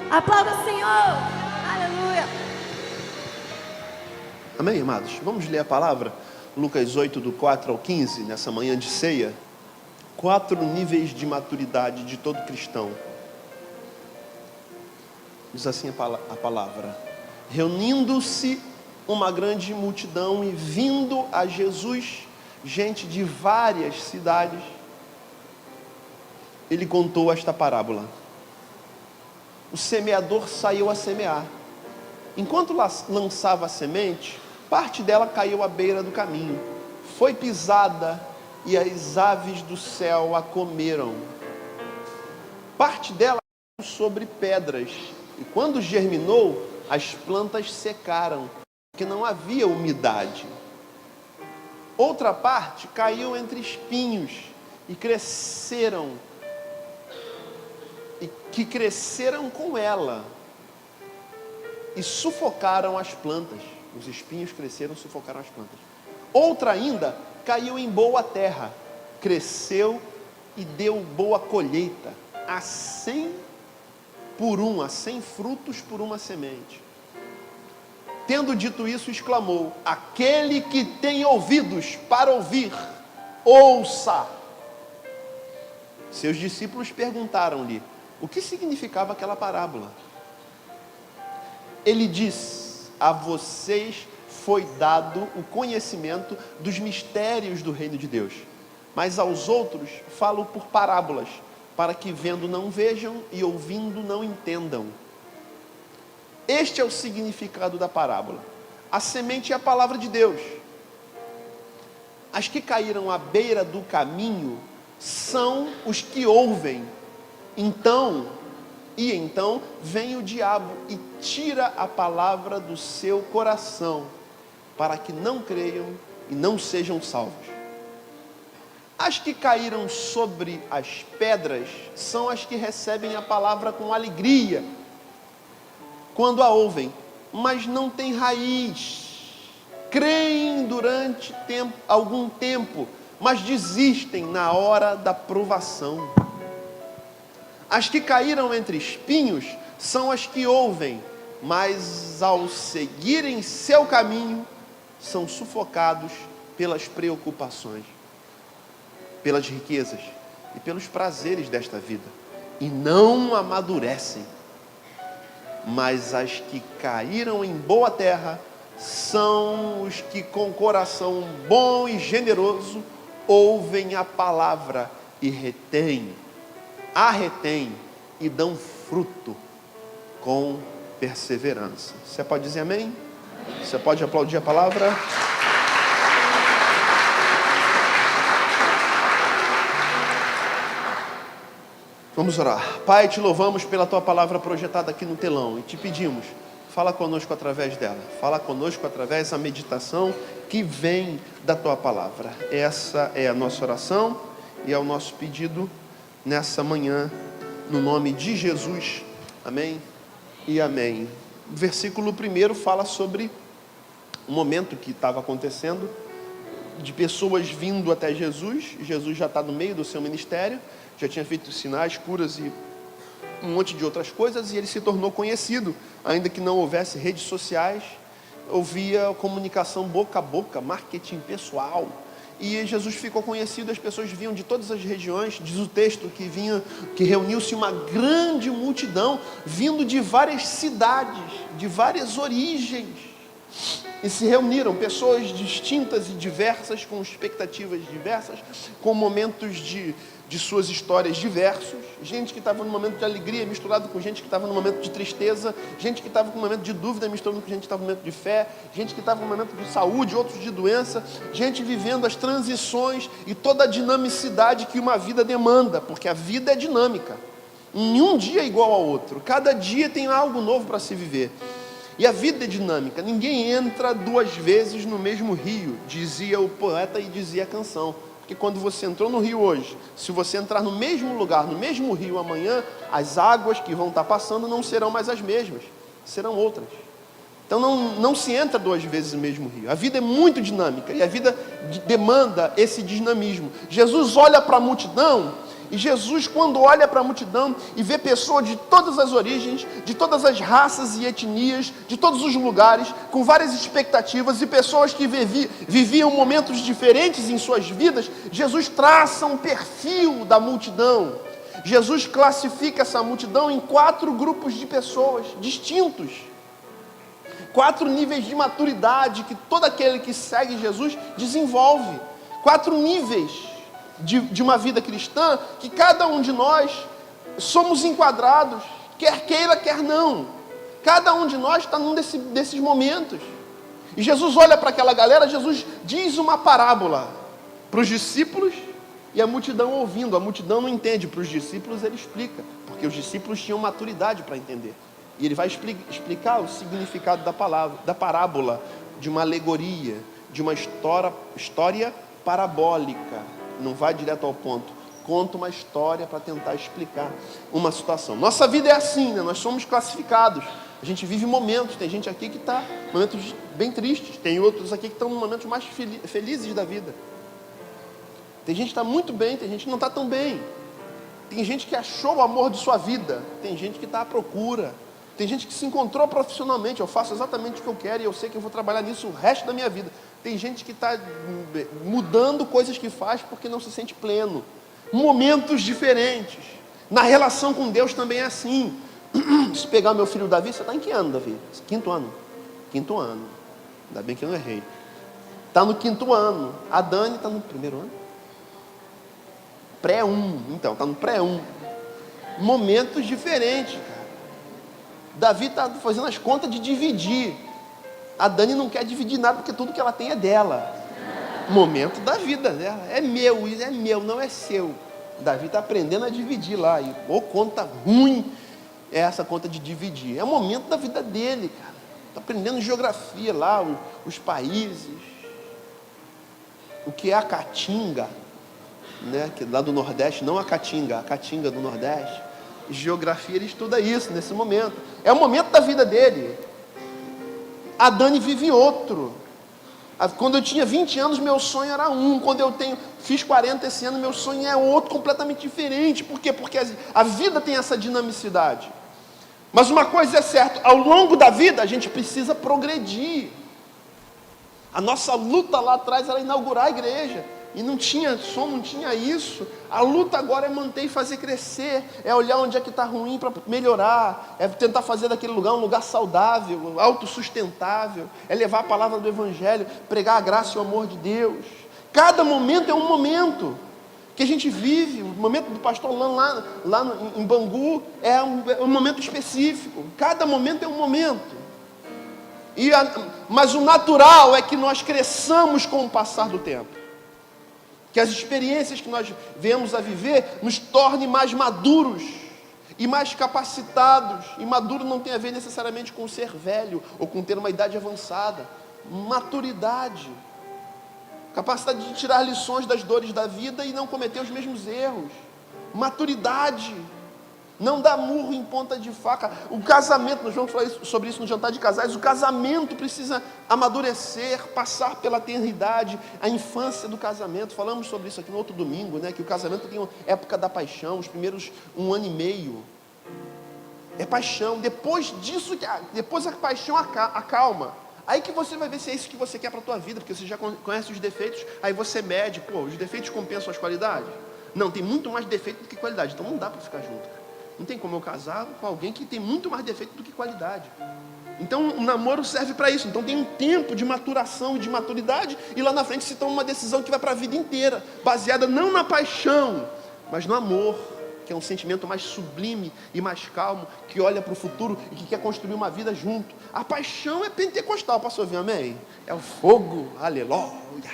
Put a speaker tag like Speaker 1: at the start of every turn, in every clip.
Speaker 1: Aplauda o Senhor. Aleluia.
Speaker 2: Amém, amados? Vamos ler a palavra? Lucas 8, do 4 ao 15, nessa manhã de ceia. 4 níveis de maturidade de todo cristão. Diz assim a palavra: reunindo-se uma grande multidão e vindo a Jesus, gente de várias cidades, ele contou esta parábola. O semeador saiu a semear. Enquanto lançava a semente, parte dela caiu à beira do caminho. Foi pisada e as aves do céu a comeram. Parte dela caiu sobre pedras. E quando germinou, as plantas secaram, porque não havia umidade. Outra parte caiu entre espinhos e cresceram com ela e sufocaram as plantas. Os espinhos cresceram e sufocaram as plantas. Outra ainda caiu em boa terra, cresceu e deu boa colheita, a 100 frutos por uma semente. Tendo dito isso, exclamou: aquele que tem ouvidos para ouvir, ouça. Seus discípulos perguntaram-lhe o que significava aquela parábola. Ele diz: a vocês foi dado o conhecimento dos mistérios do reino de Deus, mas aos outros falo por parábolas, para que vendo não vejam e ouvindo não entendam. Este é o significado da parábola. A semente é a palavra de Deus. As que caíram à beira do caminho são os que ouvem. Então vem o diabo e tira a palavra do seu coração, para que não creiam e não sejam salvos. As que caíram sobre as pedras são as que recebem a palavra com alegria quando a ouvem, mas não têm raiz. Creem durante algum tempo, mas desistem na hora da provação. As que caíram entre espinhos são as que ouvem, mas ao seguirem seu caminho, são sufocados pelas preocupações, pelas riquezas e pelos prazeres desta vida, e não amadurecem. Mas as que caíram em boa terra são os que com coração bom e generoso ouvem a palavra e a retêm e dão fruto com perseverança. Você pode dizer amém? Você pode aplaudir a palavra? Vamos orar. Pai, te louvamos pela tua palavra projetada aqui no telão e te pedimos, fala conosco através dela. Fala conosco através da meditação que vem da tua palavra. Essa é a nossa oração e é o nosso pedido nessa manhã, no nome de Jesus. Amém e amém. O versículo 1 fala sobre o momento que estava acontecendo, de pessoas vindo até Jesus. Jesus já está no meio do seu ministério, já tinha feito sinais, curas e um monte de outras coisas, e ele se tornou conhecido, ainda que não houvesse redes sociais, havia comunicação boca a boca, marketing pessoal, e Jesus ficou conhecido, as pessoas vinham de todas as regiões. Diz o texto que reuniu-se uma grande multidão, vindo de várias cidades, de várias origens, e se reuniram pessoas distintas e diversas, com expectativas diversas, com momentos de suas histórias diversos, gente que estava no momento de alegria misturado com gente que estava no momento de tristeza, gente que estava com um momento de dúvida misturado com gente que estava no momento de fé, gente que estava no momento de saúde, outros de doença, gente vivendo as transições e toda a dinamicidade que uma vida demanda, porque a vida é dinâmica, nenhum dia é igual ao outro, cada dia tem algo novo para se viver, e a vida é dinâmica, ninguém entra 2 vezes no mesmo rio, dizia o poeta e dizia a canção. Porque quando você entrou no rio hoje, se você entrar no mesmo lugar, no mesmo rio amanhã, as águas que vão estar passando não serão mais as mesmas, serão outras. Então não se entra 2 vezes no mesmo rio. A vida é muito dinâmica e a vida demanda esse dinamismo. Jesus olha para a multidão E Jesus, quando olha para a multidão e vê pessoas de todas as origens, de todas as raças e etnias, de todos os lugares, com várias expectativas, e pessoas que viviam momentos diferentes em suas vidas, Jesus traça um perfil da multidão. Jesus classifica essa multidão em 4 grupos de pessoas distintos. 4 níveis de maturidade que todo aquele que segue Jesus desenvolve. 4 níveis de uma vida cristã que cada um de nós somos enquadrados, quer queira, quer não. Cada um de nós está num desses momentos. E Jesus olha para aquela galera, Jesus diz uma parábola para os discípulos e a multidão ouvindo. A multidão não entende, para os discípulos ele explica, porque os discípulos tinham maturidade para entender. E ele vai explicar o significado da parábola, de uma alegoria, de uma história parabólica. Não vai direto ao ponto. Conta uma história para tentar explicar uma situação. Nossa vida é assim, né? Nós somos classificados. A gente vive momentos. Tem gente aqui que está em momentos bem tristes. Tem outros aqui que estão em momentos mais felizes da vida. Tem gente que está muito bem, tem gente que não está tão bem. Tem gente que achou o amor de sua vida. Tem gente que está à procura. Tem gente que se encontrou profissionalmente. Eu faço exatamente o que eu quero e eu sei que eu vou trabalhar nisso o resto da minha vida. Tem gente que está mudando coisas que faz porque não se sente pleno. Momentos diferentes. Na relação com Deus também é assim. Se pegar meu filho Davi, você está em que ano, Davi? 5º ano. 5º ano. Ainda bem que eu não errei. Está no 5º ano. A Dani está no 1º ano. Pré-1. Então, está no pré-1. Momentos diferentes, cara. Davi está fazendo as contas de dividir. A Dani não quer dividir nada porque tudo que ela tem é dela. Momento da vida dela. É meu, isso é meu, não é seu. Davi está aprendendo a dividir lá. E conta ruim é essa conta de dividir. É o momento da vida dele, cara. Está aprendendo geografia lá, os países. O que é a Caatinga, né? Que lá do Nordeste, não a Caatinga do Nordeste. Geografia, ele estuda isso nesse momento. É o momento da vida dele. A Dani vive outro. Quando eu tinha 20 anos, meu sonho era um. Quando fiz 40 esse ano, meu sonho é outro, completamente diferente. Por quê? Porque a vida tem essa dinamicidade. Mas uma coisa é certa, ao longo da vida, a gente precisa progredir. A nossa luta lá atrás era inaugurar a igreja. E não tinha som, não tinha isso. A luta agora é manter e fazer crescer. É olhar onde é que está ruim para melhorar. É tentar fazer daquele lugar um lugar saudável, autossustentável. É levar a palavra do Evangelho, pregar a graça e o amor de Deus. Cada momento é um momento que a gente vive. O momento do pastor lá em Bangu é um momento específico. Cada momento é um momento. Mas o natural é que nós cresçamos com o passar do tempo. Que as experiências que nós vemos a viver nos tornem mais maduros e mais capacitados. E maduro não tem a ver necessariamente com ser velho ou com ter uma idade avançada. Maturidade. Capacidade de tirar lições das dores da vida e não cometer os mesmos erros. Maturidade. Não dá murro em ponta de faca. O casamento, nós vamos falar sobre isso no jantar de casais. O casamento precisa amadurecer, passar pela tenridade, a infância do casamento. Falamos sobre isso aqui no outro domingo, né? Que o casamento tem uma época da paixão, os primeiros 1 ano e meio. É paixão. Depois disso, depois a paixão acalma. Aí que você vai ver se é isso que você quer para a tua vida, porque você já conhece os defeitos, aí você mede, os defeitos compensam as qualidades? Não, tem muito mais defeito do que qualidade, então não dá para ficar junto. Não tem como eu casar com alguém que tem muito mais defeito do que qualidade. Então o namoro serve para isso. Então tem um tempo de maturação e de maturidade, e lá na frente se toma uma decisão que vai para a vida inteira, baseada não na paixão, mas no amor, que é um sentimento mais sublime e mais calmo, que olha para o futuro e que quer construir uma vida junto. A paixão é pentecostal, posso ouvir amém? É o fogo, aleluia.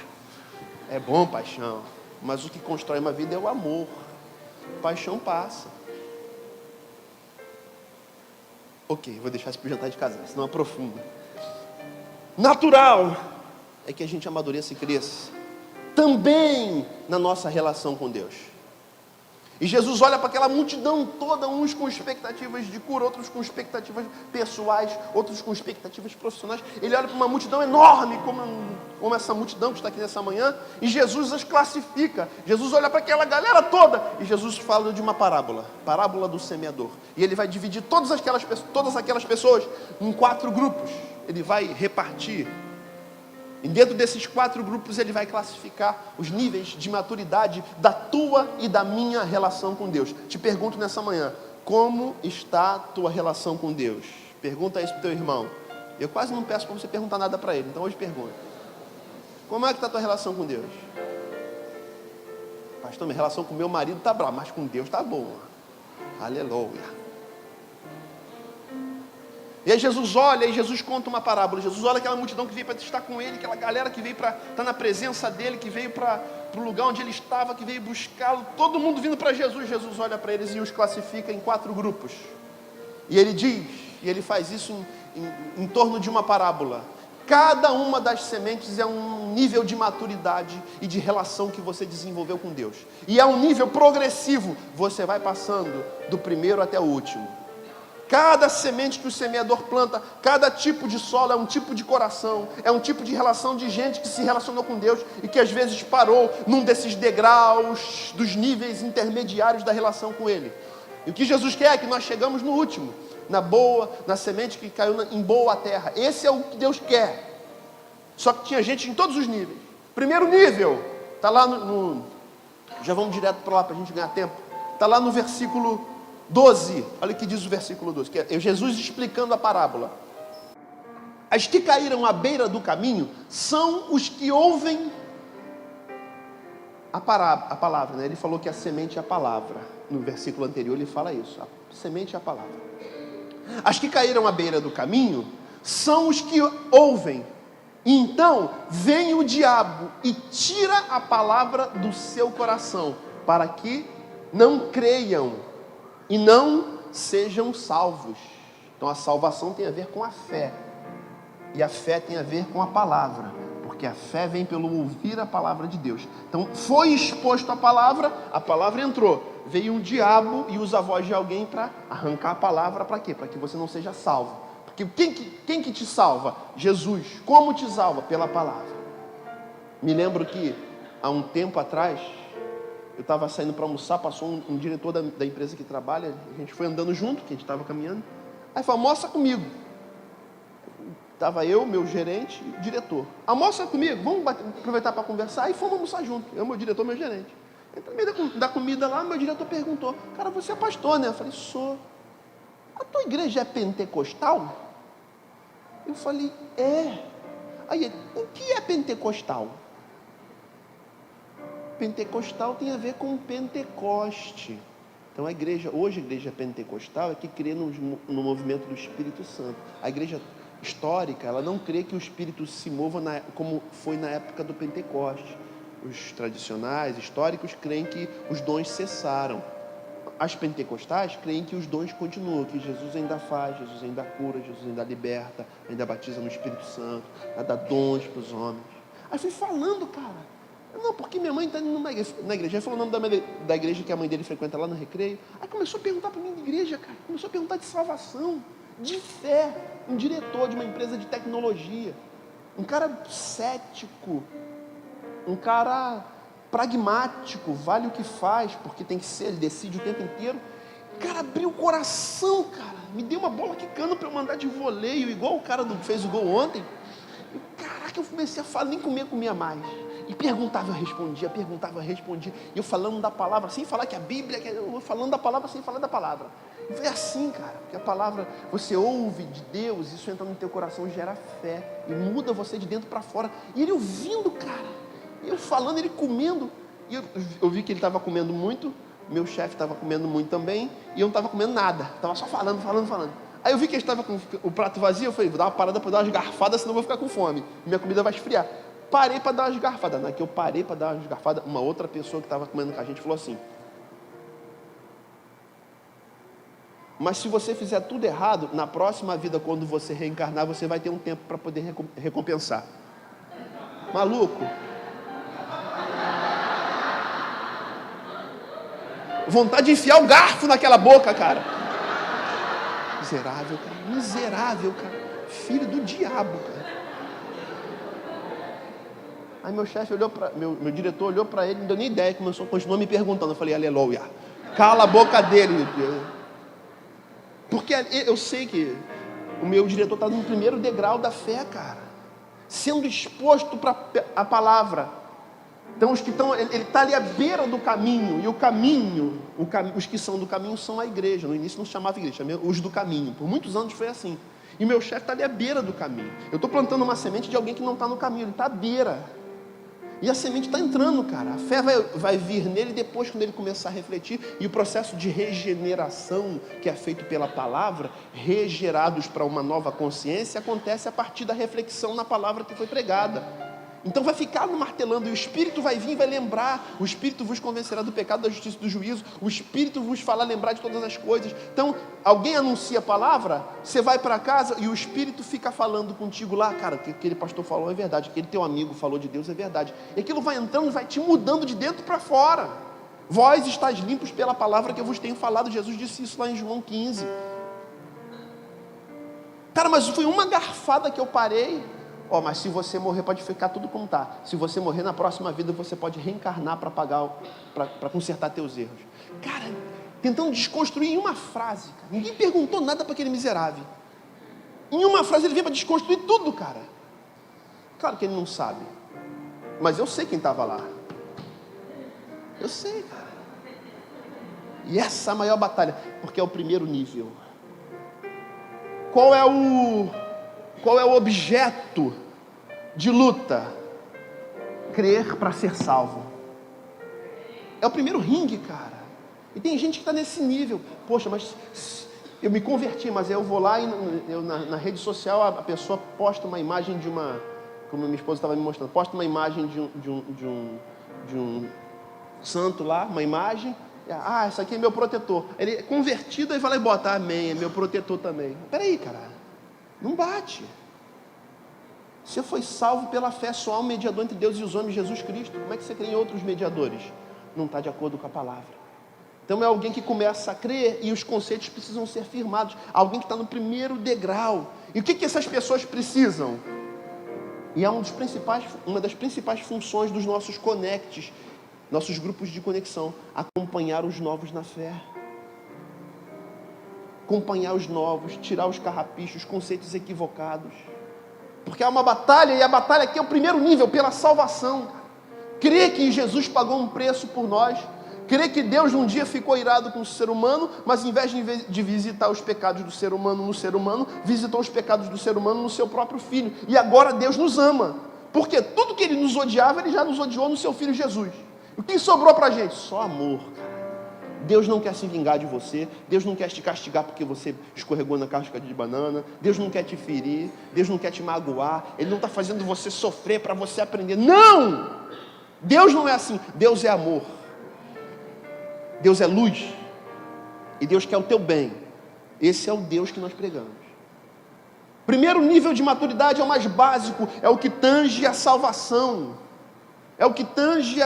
Speaker 2: É bom paixão, mas o que constrói uma vida é o amor. Paixão passa. Ok, vou deixar isso para o jantar de casal, senão aprofunda. Natural é que a gente amadureça e cresça também na nossa relação com Deus. E Jesus olha para aquela multidão toda, uns com expectativas de cura, outros com expectativas pessoais, outros com expectativas profissionais. Ele olha para uma multidão enorme, como essa multidão que está aqui nessa manhã, e Jesus as classifica. Jesus olha para aquela galera toda, e Jesus fala de uma parábola do semeador. E ele vai dividir todas aquelas pessoas em 4 grupos. Ele vai repartir. E dentro desses 4 grupos ele vai classificar os níveis de maturidade da tua e da minha relação com Deus. Te pergunto nessa manhã, como está a tua relação com Deus? Pergunta isso para o teu irmão. Eu quase não peço para você perguntar nada para ele, então hoje pergunta. Como é que está a tua relação com Deus? Pastor, minha relação com meu marido está brava, mas com Deus está boa. Aleluia. E aí Jesus olha, e Jesus conta uma parábola. Jesus olha aquela multidão que veio para estar com ele, aquela galera que veio para estar na presença dele, que veio para o lugar onde ele estava, que veio buscá-lo, todo mundo vindo para Jesus. Jesus olha para eles e os classifica em 4 grupos. E ele diz, e ele faz isso em torno de uma parábola. Cada uma das sementes é um nível de maturidade e de relação que você desenvolveu com Deus. E é um nível progressivo, você vai passando do primeiro até o último. Cada semente que o semeador planta, cada tipo de solo é um tipo de coração, é um tipo de relação de gente que se relacionou com Deus e que às vezes parou num desses degraus dos níveis intermediários da relação com Ele. E o que Jesus quer é que nós chegamos no último, na semente que caiu em boa terra. Esse é o que Deus quer. Só que tinha gente em todos os níveis. Primeiro nível, está lá já vamos direto para lá para a gente ganhar tempo. Está lá no versículo 12, olha o que diz o versículo 12, que é Jesus explicando a parábola. As que caíram à beira do caminho são os que ouvem a palavra, né? Ele falou que a semente é a palavra. No versículo anterior ele fala isso, a semente é a palavra. As que caíram à beira do caminho são os que ouvem. E então vem o diabo e tira a palavra do seu coração, para que não creiam e não sejam salvos. Então a salvação tem a ver com a fé. E a fé tem a ver com a palavra. Porque a fé vem pelo ouvir a palavra de Deus. Então foi exposto a palavra entrou. Veio um diabo e usa a voz de alguém para arrancar a palavra. Para quê? Para que você não seja salvo. Porque quem que te salva? Jesus. Como te salva? Pela palavra. Me lembro que há um tempo atrás, eu estava saindo para almoçar, passou um diretor da empresa que trabalha, a gente foi andando junto, que a gente estava caminhando. Aí falou, almoça comigo. Estava eu, meu gerente e o diretor. Almoça comigo, vamos aproveitar para conversar. Aí fomos almoçar junto, eu, meu diretor, meu gerente. Então, no meio da comida lá, meu diretor perguntou, cara, você é pastor, né? Eu falei, sou. A tua igreja é pentecostal? Eu falei, é. Aí ele, o que é pentecostal? Pentecostal tem a ver com Pentecoste. Então hoje a igreja pentecostal é que crê no movimento do Espírito Santo. A igreja histórica, ela não crê que o Espírito se mova como foi na época do Pentecoste. Os tradicionais, históricos, creem que os dons cessaram. As pentecostais creem que os dons continuam, que Jesus ainda faz, Jesus ainda cura, Jesus ainda liberta, ainda batiza no Espírito Santo, dá dons para os homens. Aí fui falando, cara. Não, porque minha mãe está indo na igreja. Aí falou o nome da igreja que a mãe dele frequenta lá no Recreio. Aí começou a perguntar para mim de igreja, cara. Começou a perguntar de salvação, de fé. Um diretor de uma empresa de tecnologia. Um cara cético. Um cara pragmático. Vale o que faz, porque tem que ser. Ele decide o tempo inteiro. O cara abriu o coração, cara. Me deu uma bola quicando para eu mandar de voleio, igual o cara que fez o gol ontem. E, caraca, eu comecei a falar, nem comia mais. E perguntava, eu respondia. E eu falando da palavra, sem falar que a Bíblia, eu falando da palavra, sem falar da palavra. E foi assim, cara, porque a palavra, você ouve de Deus, isso entra no teu coração, gera fé, e muda você de dentro para fora. E ele ouvindo, cara, eu falando, ele comendo. E eu vi que ele estava comendo muito, meu chefe estava comendo muito também, e eu não estava comendo nada, estava só falando. Aí eu vi que ele estava com o prato vazio, eu falei, vou dar uma parada para dar umas garfadas, senão eu vou ficar com fome, minha comida vai esfriar. Parei para dar umas garfadas. Na que eu parei para dar umas garfadas, uma outra pessoa que estava comendo com a gente falou assim, mas se você fizer tudo errado, na próxima vida, quando você reencarnar, você vai ter um tempo para poder recompensar. Maluco. Vontade de enfiar o garfo naquela boca, cara. Miserável, cara. Miserável, cara. Filho do diabo, cara. Aí meu chefe olhou para meu diretor olhou para ele, não deu nem ideia, continuou me perguntando. Eu falei, aleluia. Cala a boca dele. Porque eu sei que o meu diretor está no primeiro degrau da fé, cara. Sendo exposto para a palavra. Então os que estão, ele está ali à beira do caminho, e o caminho, os que são do caminho são a igreja. No início não se chamava igreja, chamava os do caminho. Por muitos anos foi assim. E meu chefe está ali à beira do caminho. Eu estou plantando uma semente de alguém que não está no caminho, ele está à beira. E a semente está entrando, cara. A fé vai vir nele depois, quando ele começar a refletir. E o processo de regeneração que é feito pela palavra, regerados para uma nova consciência, acontece a partir da reflexão na palavra que foi pregada. Então vai ficar no martelando, e o Espírito vai vir e vai lembrar. O Espírito vos convencerá do pecado, da justiça e do juízo. O Espírito vos fará lembrar de todas as coisas. Então, alguém anuncia a palavra, você vai para casa e o Espírito fica falando contigo lá. Cara, o que aquele pastor falou é verdade, aquele teu amigo falou de Deus é verdade. E aquilo vai entrando e vai te mudando de dentro para fora. Vós estáis limpos pela palavra que eu vos tenho falado. Jesus disse isso lá em João 15. Cara, mas foi uma garfada que eu parei. Mas se você morrer pode ficar tudo como está. Se você morrer na próxima vida, você pode reencarnar para pagar, para consertar teus erros. Cara, tentando desconstruir em uma frase, cara. Ninguém perguntou nada para aquele miserável. Em uma frase ele veio para desconstruir tudo, cara. Claro que ele não sabe. Mas eu sei quem estava lá. Eu sei, cara. E essa é a maior batalha, porque é o primeiro nível. Qual é o objeto de luta? Crer para ser salvo. É o primeiro ringue, cara. E tem gente que está nesse nível. Poxa, mas eu me converti, mas eu vou lá e na rede social a pessoa posta uma imagem de uma, como minha esposa estava me mostrando, posta uma imagem de um santo lá, uma imagem. Esse aqui é meu protetor. Ele é convertido e vai lá e bota, amém, é meu protetor também. Peraí, cara. Não bate. Você foi salvo pela fé, só há um mediador entre Deus e os homens, Jesus Cristo. Como é que você crê em outros mediadores? Não está de acordo com a palavra. Então é alguém que começa a crer e os conceitos precisam ser firmados. Alguém que está no primeiro degrau. E o que essas pessoas precisam? E é uma das principais funções dos nossos connects, nossos grupos de conexão, acompanhar os novos na fé. Acompanhar os novos, tirar os carrapichos, os conceitos equivocados. Porque há uma batalha, e a batalha aqui é o primeiro nível, pela salvação. Crer que Jesus pagou um preço por nós. Crer que Deus um dia ficou irado com o ser humano, mas em vez de visitar os pecados do ser humano no ser humano, visitou os pecados do ser humano no seu próprio filho. E agora Deus nos ama. Porque tudo que Ele nos odiava, Ele já nos odiou no seu Filho Jesus. O que sobrou pra gente? Só amor, cara. Deus não quer se vingar de você. Deus não quer te castigar porque você escorregou na casca de banana. Deus não quer te ferir. Deus não quer te magoar. Ele não está fazendo você sofrer para você aprender. Não! Deus não é assim. Deus é amor. Deus é luz. E Deus quer o teu bem. Esse é o Deus que nós pregamos. Primeiro nível de maturidade é o mais básico. É o que tange a salvação. É o que tange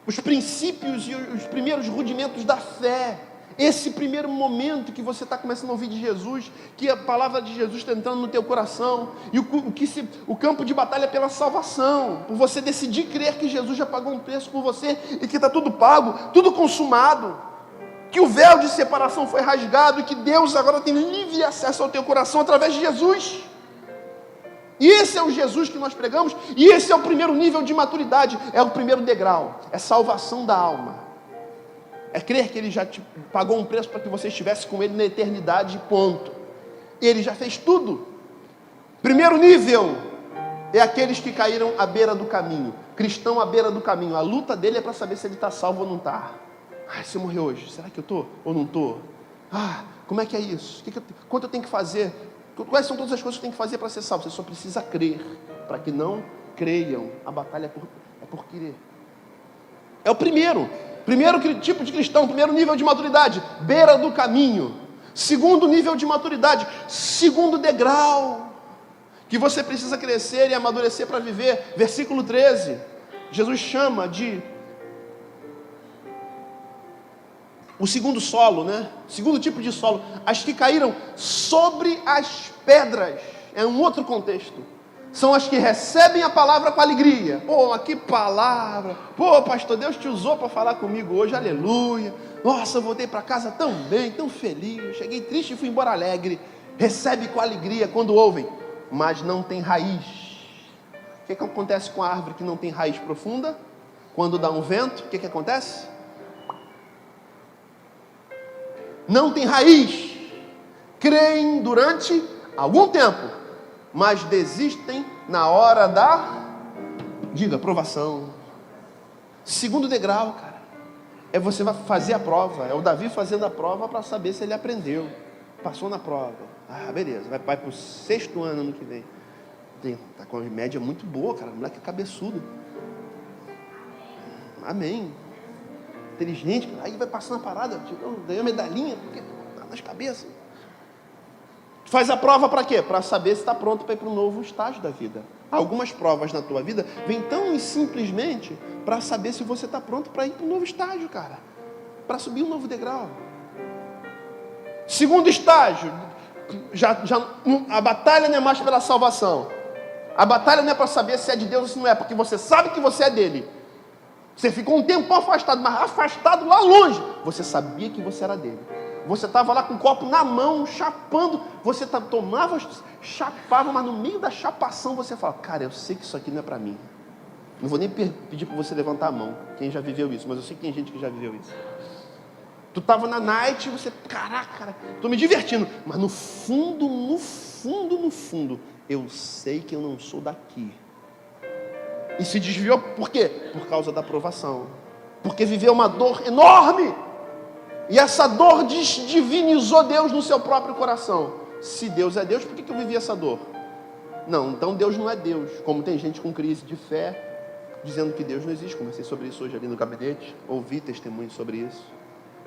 Speaker 2: os princípios e os primeiros rudimentos da fé. Esse primeiro momento que você está começando a ouvir de Jesus, que a palavra de Jesus está entrando no teu coração, e o campo de batalha é pela salvação, por você decidir crer que Jesus já pagou um preço por você, e que está tudo pago, tudo consumado, que o véu de separação foi rasgado, e que Deus agora tem livre acesso ao teu coração através de Jesus. E esse é o Jesus que nós pregamos, e esse é o primeiro nível de maturidade, é o primeiro degrau, é salvação da alma. É crer que Ele já te pagou um preço para que você estivesse com Ele na eternidade, ponto. Ele já fez tudo. Primeiro nível é aqueles que caíram à beira do caminho, cristão à beira do caminho. A luta dele é para saber se ele está salvo ou não está. Se eu morrer hoje, será que eu estou ou não estou? Como é que é isso? Quanto eu tenho que fazer? Quais são todas as coisas que tem que fazer para ser salvo? Você só precisa crer, para que não creiam. A batalha é por crer. É o primeiro tipo de cristão, primeiro nível de maturidade, beira do caminho. Segundo nível de maturidade, segundo degrau, que você precisa crescer e amadurecer para viver. Versículo 13, Jesus chama de O segundo solo, né? Segundo tipo de solo, as que caíram sobre as pedras. É um outro contexto. São as que recebem a palavra com alegria. Pô, mas que palavra. Pô, pastor, Deus te usou para falar comigo hoje, aleluia. Nossa, eu voltei para casa tão bem, tão feliz. Eu cheguei triste e fui embora alegre. Recebe com alegria quando ouvem, mas não tem raiz. O que acontece com a árvore que não tem raiz profunda? Quando dá um vento, o que acontece? Não tem raiz. Creem durante algum tempo, mas desistem na hora da, diga, provação. Segundo degrau, cara, é você vai fazer a prova. É o Davi fazendo a prova para saber se ele aprendeu. Passou na prova. Ah, beleza, vai para o 6º ano que vem. Tá com uma média muito boa, cara. O moleque é cabeçudo. Amém. Inteligente, aí vai passando a parada, ganhou medalhinha, porque tá nas cabeças. Faz a prova para quê? Para saber se está pronto para ir para um novo estágio da vida. Algumas provas na tua vida vêm tão simplesmente para saber se você está pronto para ir para um novo estágio, cara. Para subir um novo degrau. Segundo estágio, a batalha não é mais pela salvação. A batalha não é para saber se é de Deus ou se não é, porque você sabe que você é dele. Você ficou um tempo afastado, mas afastado lá longe. Você sabia que você era dele. Você estava lá com o copo na mão, chapando. Você tomava, chapava, mas no meio da chapação você fala, cara, eu sei que isso aqui não é para mim. Não vou nem pedir para você levantar a mão, quem já viveu isso, mas eu sei que tem gente que já viveu isso. Tu estava na night e você, caraca, cara, estou me divertindo. Mas no fundo, eu sei que eu não sou daqui. E se desviou por quê? Por causa da provação. Porque viveu uma dor enorme. E essa dor desdivinizou Deus no seu próprio coração. Se Deus é Deus, por que eu vivi essa dor? Não, então Deus não é Deus. Como tem gente com crise de fé, dizendo que Deus não existe. Conversei sobre isso hoje ali no gabinete. Ouvi testemunhos sobre isso.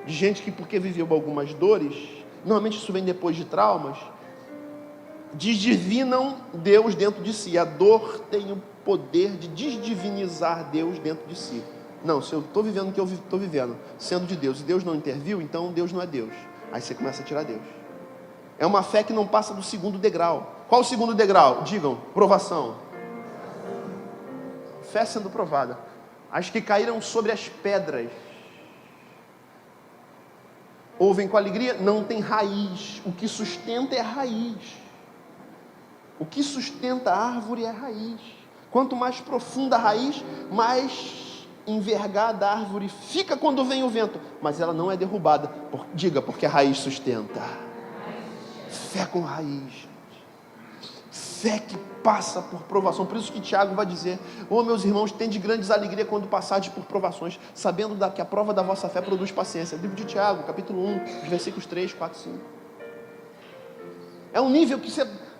Speaker 2: De gente que, porque viveu algumas dores, normalmente isso vem depois de traumas, desdivinam Deus dentro de si. A dor tem o poder de desdivinizar Deus dentro de si. Não, se eu estou vivendo o que eu estou vivendo, sendo de Deus, e Deus não interviu, então Deus não é Deus. Aí você começa a tirar Deus. É uma fé que não passa do segundo degrau. Qual o segundo degrau? Digam, provação. Fé sendo provada. As que caíram sobre as pedras. Ouvem com alegria, não tem raiz. O que sustenta é a raiz. O que sustenta a árvore é a raiz. Quanto mais profunda a raiz, mais envergada a árvore fica quando vem o vento, mas ela não é derrubada. Diga, porque a raiz sustenta. Fé com raiz. Fé que passa por provação. Por isso que Tiago vai dizer, meus irmãos, tende grandes alegria quando passardes por provações, sabendo que a prova da vossa fé produz paciência. Livro de Tiago, capítulo 1, versículos 3, 4, 5. É um nível que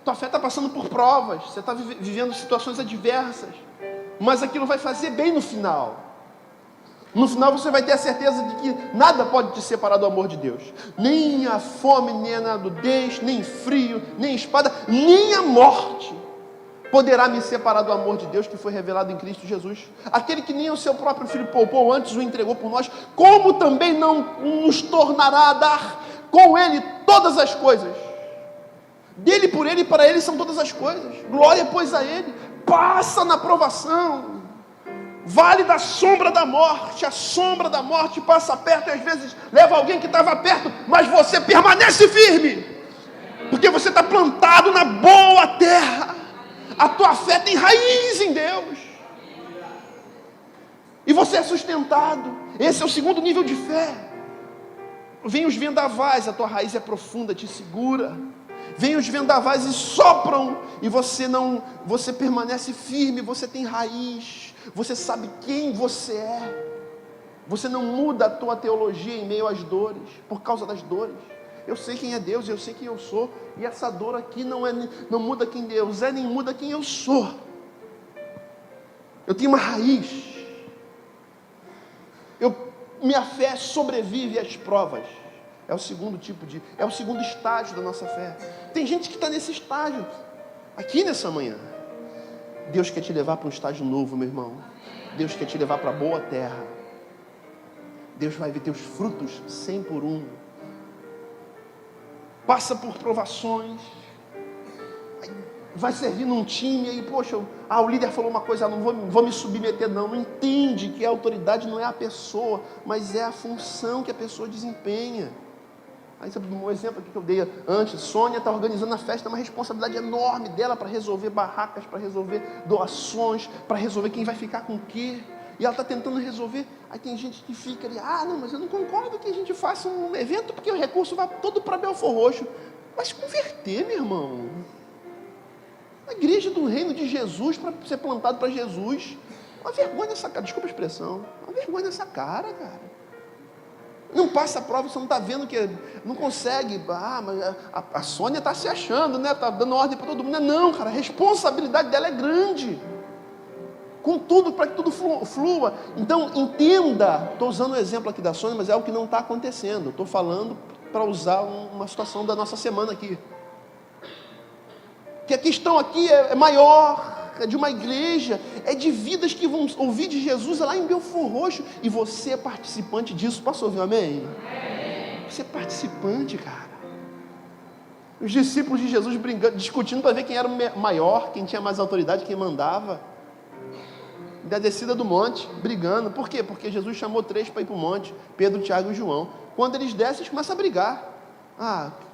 Speaker 2: tua fé está passando por provas, você está vivendo situações adversas, mas aquilo vai fazer bem no final. No final você vai ter a certeza de que nada pode te separar do amor de Deus. Nem a fome, nem a nudez, nem frio, nem espada, nem a morte poderá me separar do amor de Deus que foi revelado em Cristo Jesus. Aquele que nem o seu próprio Filho poupou, antes o entregou por nós, como também não nos tornará a dar com Ele todas as coisas. Dele, por Ele e para Ele são todas as coisas. Glória, pois, a Ele. Passa na provação. Vale da sombra da morte. A sombra da morte passa perto e às vezes leva alguém que estava perto, mas você permanece firme. Porque você está plantado na boa terra. A tua fé tem raiz em Deus. E você é sustentado. Esse é o segundo nível de fé. Vem os vendavais, a tua raiz é profunda, te segura. Vem os vendavais e sopram, e você permanece firme, você tem raiz, você sabe quem você é. Você não muda a tua teologia em meio às dores, por causa das dores. Eu sei quem é Deus, eu sei quem eu sou, e essa dor aqui não muda quem Deus é, nem muda quem eu sou. Eu tenho uma raiz. Minha fé sobrevive às provas. É o segundo estágio da nossa fé. Tem gente que está nesse estágio, aqui nessa manhã. Deus quer te levar para um estágio novo, meu irmão. Deus quer te levar para a boa terra. Deus vai ver teus frutos 100 por 1. Passa por provações, vai servir num time, aí, poxa, o líder falou uma coisa, não vou me submeter não. Não entende que a autoridade não é a pessoa, mas é a função que a pessoa desempenha. Aí, um exemplo aqui que eu dei antes, Sônia está organizando a festa, uma responsabilidade enorme dela para resolver barracas, para resolver doações, para resolver quem vai ficar com o quê. E ela está tentando resolver, aí tem gente que fica ali, não, mas eu não concordo que a gente faça um evento, porque o recurso vai todo para Belfor Roxo. Vai se converter, meu irmão. A igreja do reino de Jesus, para ser plantado para Jesus. Uma vergonha nessa cara, desculpa a expressão, uma vergonha nessa cara, cara. Não passa a prova, você não está vendo que não consegue. Mas a Sônia está se achando, né? Está dando ordem para todo mundo. Não, cara, a responsabilidade dela é grande. Com tudo, para que tudo flua. Então, entenda, estou usando o exemplo aqui da Sônia, mas é o que não está acontecendo. Estou falando para usar uma situação da nossa semana aqui. Que a questão aqui é maior, é de uma igreja, é de vidas que vão ouvir de Jesus lá em Belfor Roxo, e você é participante disso. Posso ouvir um amém? Você é participante, cara. Os discípulos de Jesus brigando, discutindo para ver quem era o maior, quem tinha mais autoridade, quem mandava. Da descida do monte, brigando. Por quê? Porque Jesus chamou 3 para ir para o monte, Pedro, Tiago e João. Quando eles descem, eles começam a brigar.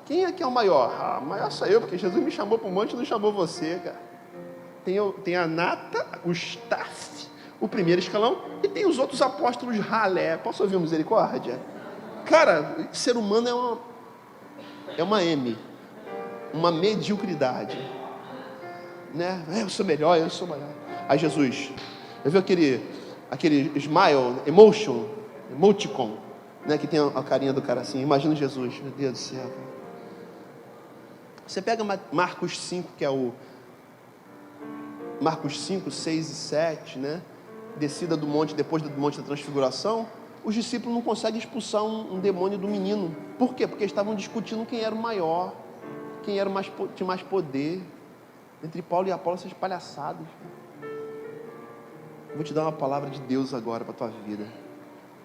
Speaker 2: Quem é que é o maior? O maior sou eu, porque Jesus me chamou para o monte e não chamou você, cara. Tem a nata, o staff, o primeiro escalão, e tem os outros apóstolos ralé. Posso ouvir misericórdia? Cara, ser humano é uma uma mediocridade, né? Eu sou melhor, eu sou maior. Aí Jesus, eu vi aquele smile, emoticon, né? Que tem a carinha do cara assim. Imagina Jesus, meu Deus do céu. Você pega Marcos 5, que é o Marcos 5, 6 e 7, né? Descida do monte, depois do monte da transfiguração, os discípulos não conseguem expulsar um demônio do menino. Por quê? Porque estavam discutindo quem era o maior, quem era tinha mais poder. Entre Paulo e Apolo, essas palhaçadas. Vou te dar uma palavra de Deus agora para a tua vida.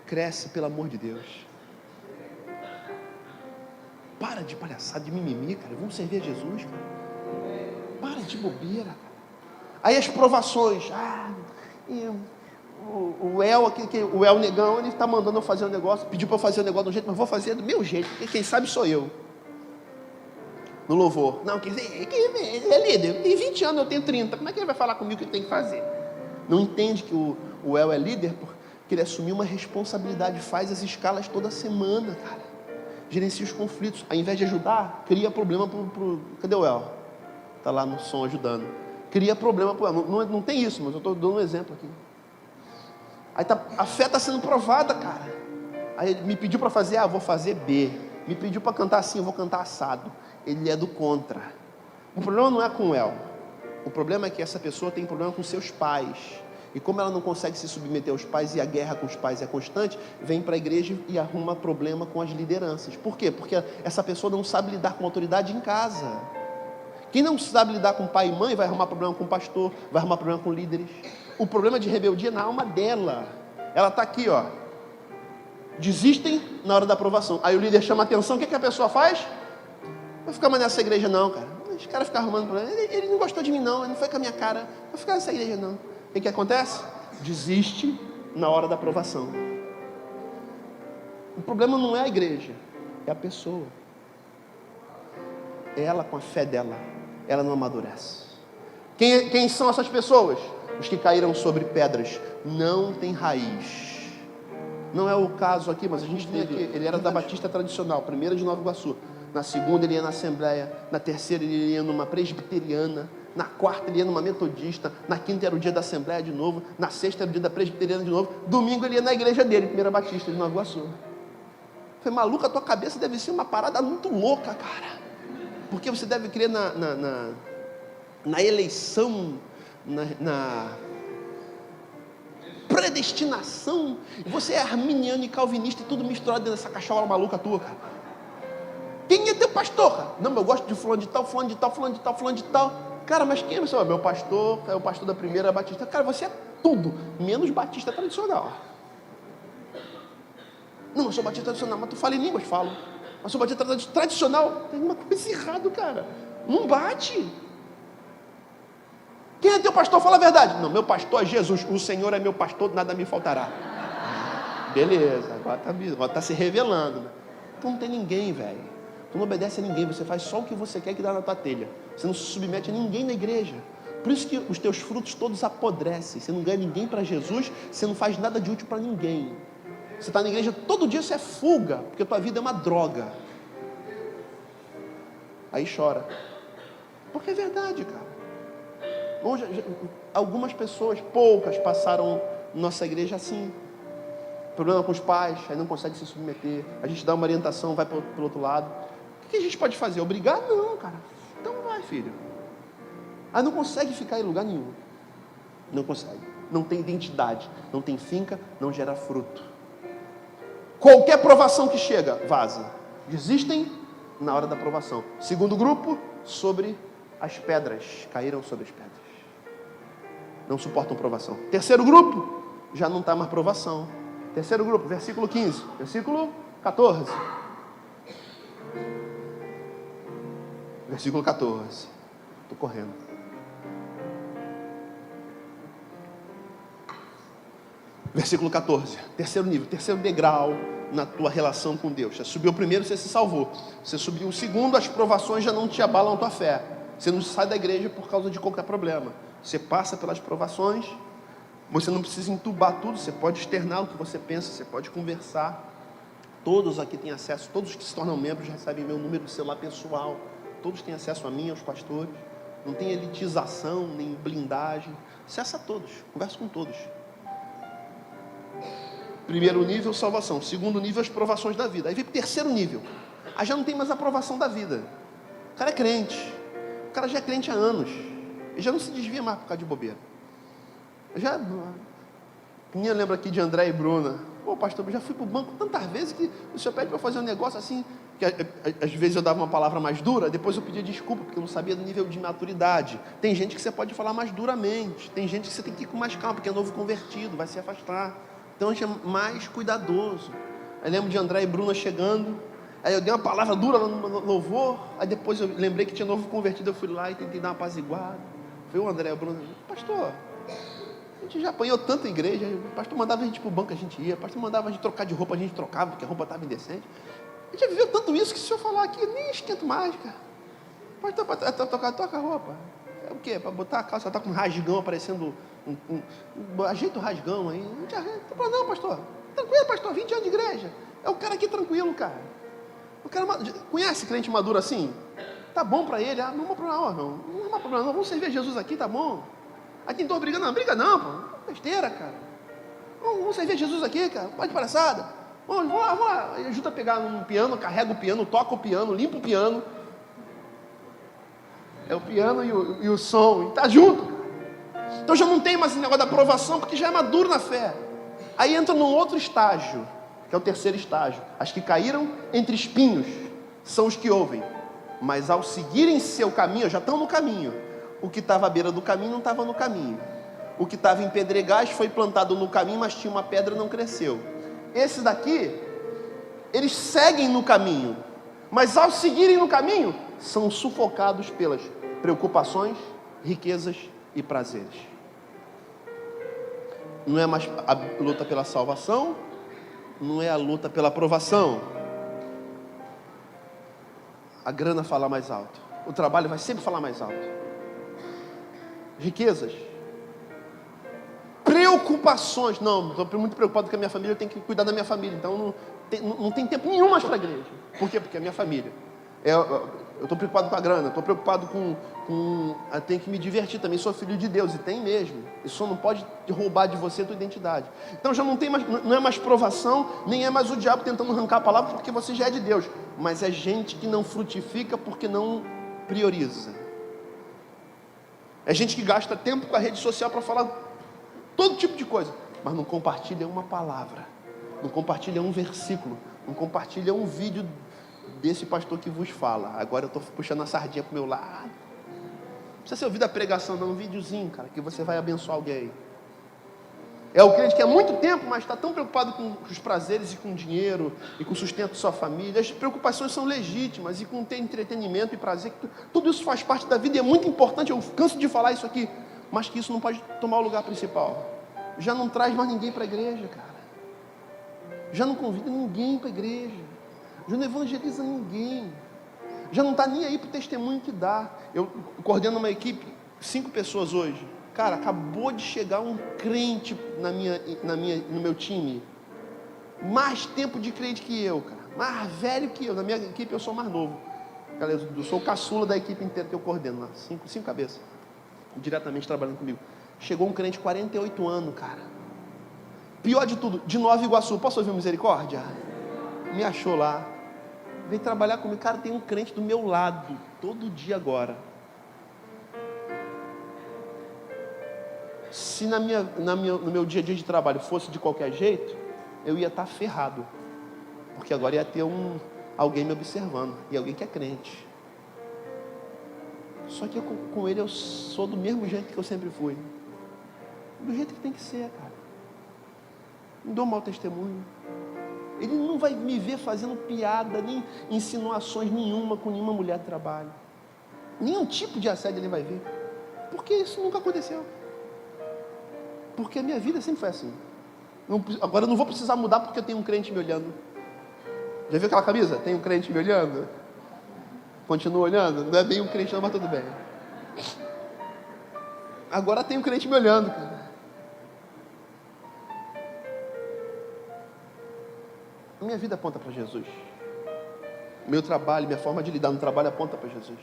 Speaker 2: Cresce, pelo amor de Deus. Para de palhaçada, de mimimi, cara. Vamos servir a Jesus, cara. Para de bobeira, cara. Aí as provações. O El Negão, ele está mandando eu fazer um negócio. Pediu para eu fazer um negócio de um jeito, mas vou fazer do meu jeito, porque quem sabe sou eu. No louvor. Não, ele é líder. Tem 20 anos, eu tenho 30. Como é que ele vai falar comigo o que tem que fazer? Não entende que o El é líder porque ele assumiu uma responsabilidade, faz as escalas toda semana, cara. Gerencia os conflitos. Ao invés de ajudar, cria problema Cadê o El? Está lá no som ajudando. Cria problema para o El. Não tem isso, mas eu estou dando um exemplo aqui. Aí a fé está sendo provada, cara. Aí ele me pediu para fazer vou fazer B. Me pediu para cantar assim, eu vou cantar assado. Ele é do contra. O problema não é com o El. O problema é que essa pessoa tem problema com seus pais. E como ela não consegue se submeter aos pais, e a guerra com os pais é constante, vem para a igreja e arruma problema com as lideranças. Por quê? Porque essa pessoa não sabe lidar com autoridade em casa. Quem não sabe lidar com pai e mãe vai arrumar problema com o pastor, vai arrumar problema com líderes. O problema de rebeldia é na alma dela. Ela está aqui, ó. Desistem na hora da aprovação. Aí o líder chama a atenção, o que a pessoa faz? Não vai ficar mais nessa igreja não, cara. Os caras ficam arrumando problema. Ele não gostou de mim não, ele não foi com a minha cara. Não vai ficar nessa igreja não. O que acontece? Desiste na hora da aprovação. O problema não é a igreja, é a pessoa. É ela com a fé dela. Ela não amadurece. Quem são essas pessoas? Os que caíram sobre pedras. Não tem raiz. Não é o caso aqui, mas a gente tem aqui. Ele era da Batista Tradicional, primeira de Nova Iguaçu. Na segunda ele ia na Assembleia. Na terceira ele ia numa presbiteriana. Na quarta ele ia numa metodista. Na quinta era o dia da Assembleia de novo. Na sexta era o dia da presbiteriana de novo. Domingo ele ia na igreja dele, primeira Batista de Nova Iguaçu. Eu falei, maluco, a tua cabeça deve ser uma parada muito louca, cara. Porque você deve crer na eleição, na predestinação. E você é arminiano e calvinista e tudo misturado dentro dessa cachola maluca tua, cara. Quem é teu pastor, cara? Não, eu gosto de fulano de tal, fulano de tal, fulano de tal, fulano de tal. Cara, mas quem é o meu pastor? É o pastor da primeira batista. Cara, você é tudo, menos batista tradicional. Não, eu sou batista tradicional, mas tu fala em línguas, falo. Mas sou batista tradicional, tem uma coisa errada, cara. Não bate. Quem é teu pastor? Fala a verdade. Não, meu pastor é Jesus. O Senhor é meu pastor, nada me faltará. Beleza, agora tá se revelando. Né? Tu não tem ninguém, velho. Tu não obedece a ninguém. Você faz só o que você quer que dá na tua telha. Você não se submete a ninguém na igreja. Por isso que os teus frutos todos apodrecem. Você não ganha ninguém para Jesus. Você não faz nada de útil para ninguém. Você está na igreja todo dia, você é fuga. Porque a tua vida é uma droga. Aí chora. Porque é verdade, cara. Hoje, algumas pessoas, poucas, passaram nossa igreja assim. Problema com os pais, aí não consegue se submeter. A gente dá uma orientação, vai para o outro lado. O que a gente pode fazer? Obrigar? Não, cara. Então vai, filho. Aí não consegue ficar em lugar nenhum. Não consegue. Não tem identidade. Não tem finca, não gera fruto. Qualquer provação que chega, vaza. Desistem na hora da provação. Segundo grupo, sobre as pedras. Caíram sobre as pedras. Não suportam provação. Terceiro grupo, já não está mais provação. Terceiro grupo, versículo 15, versículo 14. Versículo 14. Estou correndo. Versículo 14. Terceiro nível, terceiro degrau na tua relação com Deus. Você subiu o primeiro, você se salvou. Você subiu o segundo, as provações já não te abalam a tua fé. Você não sai da igreja por causa de qualquer problema. Você passa pelas provações. Você não precisa entubar tudo, você pode externar o que você pensa, você pode conversar. Todos aqui têm acesso, todos que se tornam membros recebem meu número de celular pessoal. Todos têm acesso a mim, aos pastores. Não tem elitização, nem blindagem. Acessa a todos, conversa com todos. Primeiro nível, salvação. Segundo nível, as provações da vida. Aí vem para o terceiro nível. Aí já não tem mais a aprovação da vida. O cara é crente. O cara já é crente há anos. Ele já não se desvia mais por causa de bobeira. Minha lembra aqui de André e Bruna. Pô, pastor, eu já fui para o banco tantas vezes que o senhor pede para eu fazer um negócio assim, que às vezes eu dava uma palavra mais dura, depois eu pedia desculpa, porque eu não sabia do nível de maturidade. Tem gente que você pode falar mais duramente, tem gente que você tem que ir com mais calma, porque é novo convertido, vai se afastar. Então a gente é mais cuidadoso. Aí lembro de André e Bruna chegando, aí eu dei uma palavra dura no louvor, aí depois eu lembrei que tinha novo convertido, eu fui lá e tentei dar uma apaziguada. Foi o André e o Bruna, pastor, a gente já apanhou tanto a igreja, o pastor mandava a gente para o banco, a gente ia, o pastor mandava a gente trocar de roupa, a gente trocava, porque a roupa estava indecente. A gente já viveu tanto isso que se eu falar aqui, eu nem esquento mais, cara. Pastor, toca a roupa. É o quê? Para botar a calça, tá com um rasgão aparecendo, ajeita o rasgão aí. A gente arreta. Não, pastor, tranquilo, pastor, 20 anos de igreja. É o cara aqui tranquilo, cara. O cara conhece crente maduro assim? Tá bom para ele, não há problema não, vamos servir a Jesus aqui, tá bom. Aí tem dor brigando, não briga não, pô. Besteira, cara. Vamos servir Jesus aqui, cara. Pode palhaçada. Vamos lá. Ajuda a pegar um piano, carrega o piano, toca o piano, limpa o piano. É o piano e o som. E tá junto. Então já não tem mais esse negócio da aprovação, porque já é maduro na fé. Aí entra num outro estágio, que é o terceiro estágio. As que caíram entre espinhos são os que ouvem. Mas ao seguirem seu caminho, já estão no caminho. O que estava à beira do caminho não estava no caminho. O que estava em pedregais foi plantado no caminho, mas tinha uma pedra e não cresceu. Esses daqui, eles seguem no caminho, mas ao seguirem no caminho, são sufocados pelas preocupações, riquezas e prazeres. Não é mais a luta pela salvação, não é a luta pela aprovação. A grana fala mais alto, o trabalho vai sempre falar mais alto. Riquezas, preocupações. Não, estou muito preocupado com a minha família, eu tenho que cuidar da minha família. Então não tem tempo nenhum mais para a igreja. Por quê? Porque é a minha família. Eu estou preocupado com a grana, estou preocupado eu tenho que me divertir também, sou filho de Deus, e tem mesmo. Isso não pode roubar de você a tua identidade. Então já não é mais provação, nem é mais o diabo tentando arrancar a palavra, porque você já é de Deus. Mas é gente que não frutifica porque não prioriza. É gente que gasta tempo com a rede social para falar todo tipo de coisa, mas não compartilha uma palavra, não compartilha um versículo, não compartilha um vídeo desse pastor que vos fala. Agora eu estou puxando a sardinha para o meu lado. Não precisa ser ouvido a pregação, não, um videozinho, cara, que você vai abençoar alguém. É o crente que há muito tempo, mas está tão preocupado com os prazeres e com o dinheiro e com o sustento de sua família. As preocupações são legítimas e com ter entretenimento e prazer. Tudo isso faz parte da vida e é muito importante. Eu canso de falar isso aqui, mas que isso não pode tomar o lugar principal. Já não traz mais ninguém para a igreja, cara. Já não convida ninguém para a igreja. Já não evangeliza ninguém. Já não está nem aí para o testemunho que dá. Eu coordeno uma equipe, 5 pessoas hoje. Cara, acabou de chegar um crente no meu time. Mais tempo de crente que eu, cara. Mais velho que eu. Na minha equipe eu sou mais novo. Eu sou o caçula da equipe inteira que eu coordeno lá. 5 cabeças. Diretamente trabalhando comigo. Chegou um crente de 48 anos, cara. Pior de tudo, de Nova Iguaçu. Posso ouvir misericórdia? Me achou lá. Veio trabalhar comigo. Cara, tem um crente do meu lado. Todo dia agora. Se no meu dia a dia de trabalho fosse de qualquer jeito, eu ia estar ferrado. Porque agora ia ter alguém me observando. E alguém que é crente. Só que com ele eu sou do mesmo jeito que eu sempre fui. Do jeito que tem que ser, cara. Não dou mau testemunho. Ele não vai me ver fazendo piada, nem insinuações nenhuma com nenhuma mulher de trabalho. Nenhum tipo de assédio ele vai ver. Porque isso nunca aconteceu. Porque a minha vida sempre foi assim. Agora eu não vou precisar mudar porque eu tenho um crente me olhando. Já viu aquela camisa? Tem um crente me olhando? Continua olhando? Não é bem um crente não, mas tudo bem. Agora tem um crente me olhando, cara. A minha vida aponta para Jesus. O meu trabalho, minha forma de lidar no trabalho aponta para Jesus.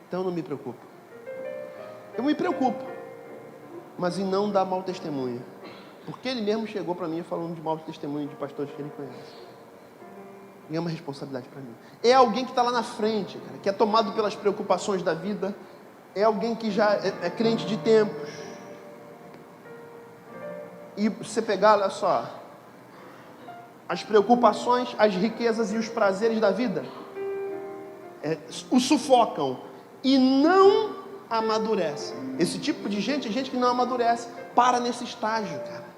Speaker 2: Então eu não me preocupo. Eu me preocupo, mas em não dar mau testemunho. Porque ele mesmo chegou para mim falando de mau testemunho de pastores que ele conhece. E é uma responsabilidade para mim. É alguém que está lá na frente, cara, que é tomado pelas preocupações da vida. É alguém que já é crente de tempos. E você pegar, olha só, as preocupações, as riquezas e os prazeres da vida o sufocam e não amadurece. Esse tipo de gente é gente que não amadurece, para nesse estágio, cara.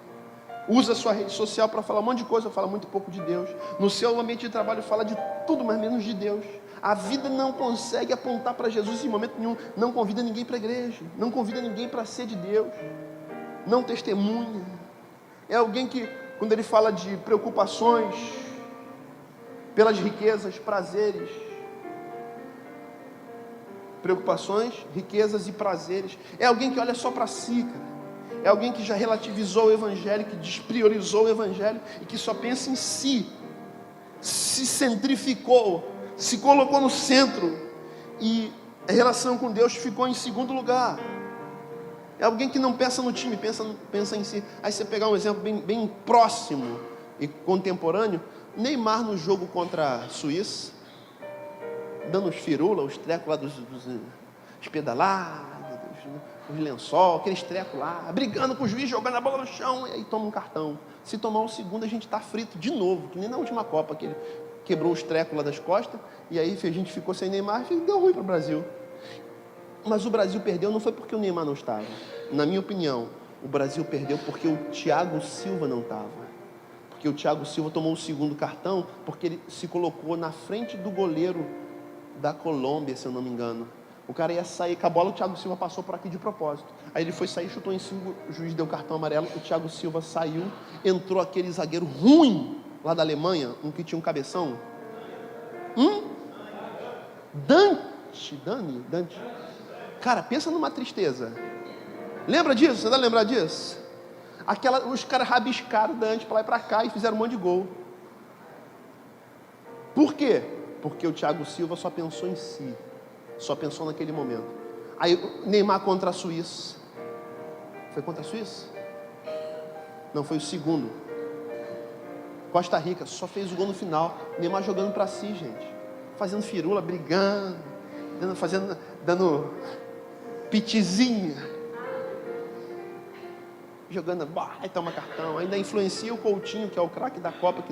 Speaker 2: Usa a sua rede social para falar um monte de coisa, fala muito pouco de Deus. No seu ambiente de trabalho fala de tudo, mas menos de Deus. A vida não consegue apontar para Jesus em momento nenhum. Não convida ninguém para a igreja, não convida ninguém para ser de Deus, não testemunha. É alguém que, quando ele fala de preocupações pelas riquezas, prazeres, preocupações, riquezas e prazeres, é alguém que olha só para si, cara. É alguém que já relativizou o evangelho, que despriorizou o evangelho e que só pensa em si, se centrificou, se colocou no centro e a relação com Deus ficou em segundo lugar. É alguém que não pensa no time, pensa em si. Aí você pegar um exemplo bem próximo e contemporâneo, Neymar no jogo contra a Suíça, dando os firula, os trecos lá dos pedalados, os lençol, aqueles trecos lá, brigando com o juiz, jogando a bola no chão, e aí toma um cartão. Se tomar um segundo, a gente está frito de novo, que nem na última Copa, que ele quebrou os trecos lá das costas, e aí a gente ficou sem Neymar, e deu ruim para o Brasil. Mas o Brasil perdeu não foi porque o Neymar não estava. Na minha opinião, o Brasil perdeu porque o Thiago Silva não estava. Porque o Thiago Silva tomou o segundo cartão, porque ele se colocou na frente do goleiro da Colômbia, se eu não me engano. O cara ia sair com a bola, o Thiago Silva passou por aqui de propósito. Aí ele foi sair, chutou em cima, o juiz deu cartão amarelo, o Thiago Silva saiu, entrou aquele zagueiro ruim lá da Alemanha, um que tinha um cabeção. Dante. Cara, pensa numa tristeza. Lembra disso? Você dá lembrar disso? Os caras rabiscaram Dante para lá e para cá e fizeram um monte de gol. Por quê? Porque o Thiago Silva só pensou em si. Só pensou naquele momento. Aí Neymar contra a Suíça. Foi contra a Suíça? Não, foi o segundo. Costa Rica só fez o gol no final. Neymar jogando para si, gente. Fazendo firula, brigando, dando pitizinha. Jogando, aí toma cartão. Ainda influencia o Coutinho, que é o craque da Copa,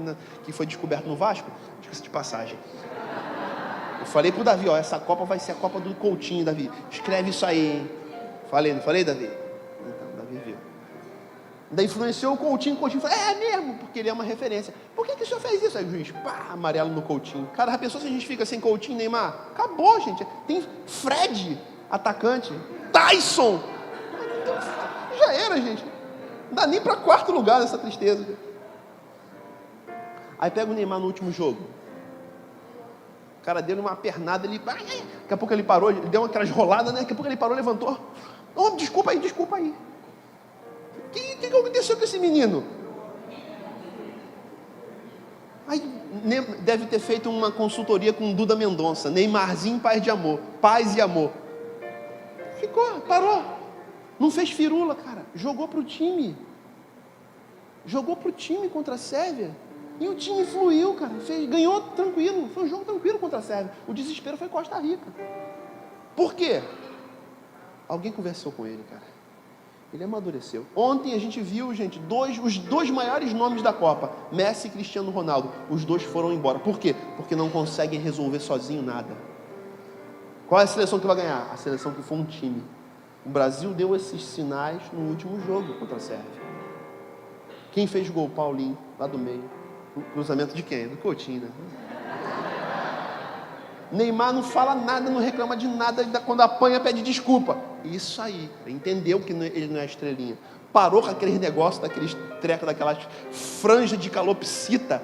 Speaker 2: que foi descoberto no Vasco. Diga-se de passagem. Eu falei pro Davi, essa Copa vai ser a Copa do Coutinho, Davi. Escreve isso aí, hein? Não falei, Davi? Então, Davi viu. Daí influenciou o Coutinho falou, é mesmo, porque ele é uma referência. Por que o senhor fez isso? Aí o juiz, pá, amarelo no Coutinho. Cara, a pessoa, se a gente fica sem Coutinho, Neymar, acabou, gente. Tem Fred, atacante, Tyson. Já era, gente. Não dá nem para quarto lugar nessa tristeza. Aí pega o Neymar no último jogo. O cara deu uma pernada, ele... Daqui a pouco ele parou, ele deu aquelas roladas, né? Daqui a pouco ele parou, levantou. Oh, desculpa aí. O que aconteceu com esse menino? Aí deve ter feito uma consultoria com Duda Mendonça. Neymarzinho, paz e amor. Ficou, parou. Não fez firula, cara. Jogou pro time contra a Sérvia. E o time fluiu, cara. Ganhou tranquilo. Foi um jogo tranquilo contra a Sérvia. O desespero foi Costa Rica. Por quê? Alguém conversou com ele, cara. Ele amadureceu. Ontem a gente viu, gente, os dois maiores nomes da Copa, Messi e Cristiano Ronaldo. Os dois foram embora. Por quê? Porque não conseguem resolver sozinho nada. Qual é a seleção que vai ganhar? A seleção que for um time. O Brasil deu esses sinais no último jogo contra a Sérvia. Quem fez gol? Paulinho, lá do meio. O cruzamento de quem? Do Coutinho, né? Neymar não fala nada, não reclama de nada, quando apanha pede desculpa. Isso aí, entendeu que ele não é estrelinha. Parou com aqueles negócios, daqueles trecos, daquelas franjas de calopsita.